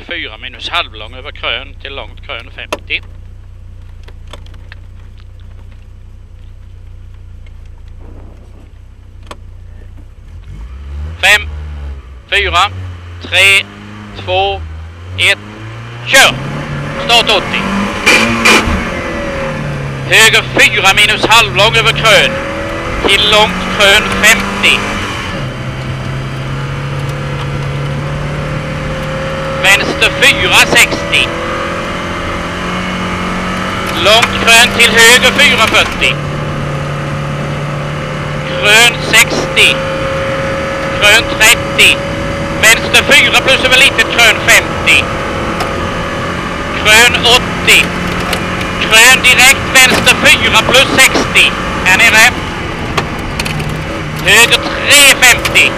4 minus halvlång över krön till långt krön 50. 5, 4, 3, 2, 1, kör! Start 80. Höger 4 minus halvlång över krön till långt krön 50. Vänster 4, 60. Långt krön till höger 440. Krön 60. Krön 30. Vänster 4 plus över litet krön 50. Krön 80. Krön direkt vänster 4 plus 60. Här nere. Höger 350.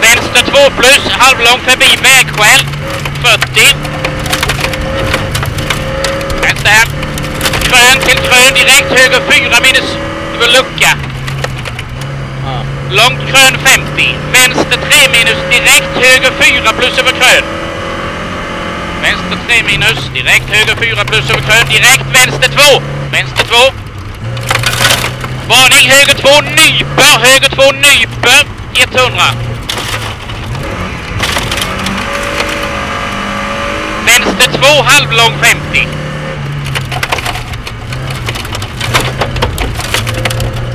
Vänster 2 plus halvlång förbi vägskäl 40. Vänster här. Krön till krön direkt höger 4 minus över lucka. Långt krön 50. Vänster 3 minus direkt höger 4 plus över krön. Vänster 3 minus direkt höger 4 plus över krön. Direkt vänster 2. Vänster 2. Varning höger 2 nyper. Höger 2 nyper 100. Vänster 2 halvlång 50.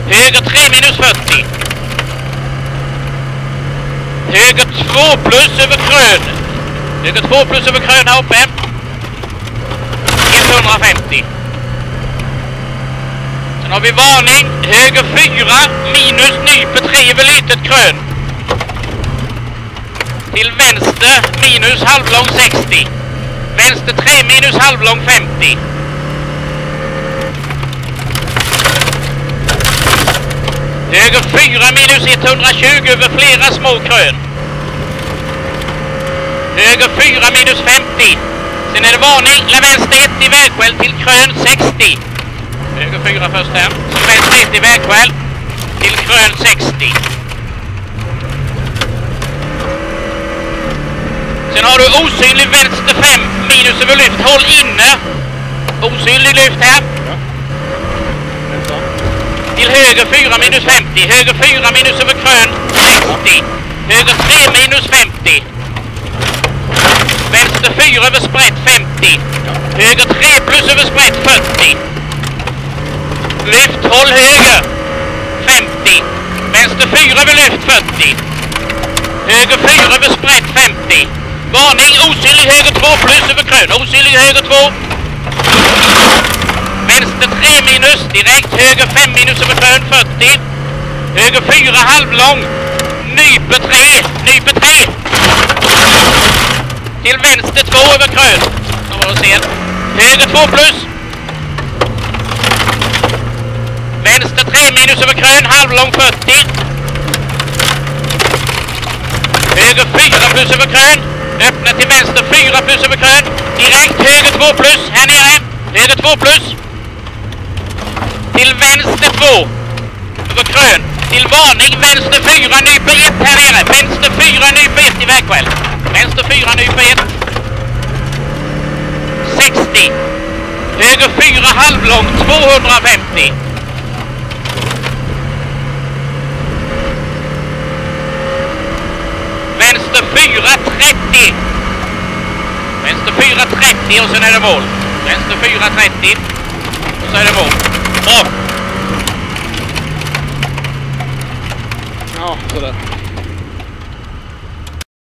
Höger 3 minus 40. Höger 2 plus över krön. Höger 2 plus över krön här uppe. 150. Sen har vi varning. Höger 4 minus nyper 3 över litet krön. Till vänster minus halvlång 60. Vänster 3 minus halvlång 50. Höger 4 minus 120 över flera små krön. Höger 4 minus 50. Sen är det varning. Vänster 1 i vägskäl till krön 60. Höger 4 först här. Så vänster 1 i vägskäl till krön 60. Sen har du osynlig vänster 5 minus över lyft. Håll inne. Osynlig lyft här. Till höger 4 minus 50. Höger 4 minus över krön 60. Höger 3 minus 50. Vänster 4 över sprätt 50. Höger 3 plus över sprätt 40. Lyft, håll höger 50. Vänster 4 över lyft 40. Höger 4 över sprätt 50. Varning, osynlig höger 2 plus över krön. Osynlig höger 2. Vänster 3 minus, direkt höger 5 minus över krön 40. Höger 4 halvlång. Nyper 3. Nyper 3. Till vänster 2 över krön. Så var det sen. Höger 2 plus. Vänster 3 minus över krön, halvlång 40. Höger 4 plus över krön. Öppna till vänster 4 plus över krön. Direkt höger 2 plus. Här nere. Höger 2 plus. Till vänster 2 över krön. Till varning vänster 4 nyper 1 här nere. Vänster 4 nyper 1 i vägskäl. Vänster 4 nyper 1. 60. Höger 4 halvlång 250. Vänster 4 30. Vänster 4 30 och sen är det mål. Vänster 4 30 och så är det mål. Bra. Ja, sådär.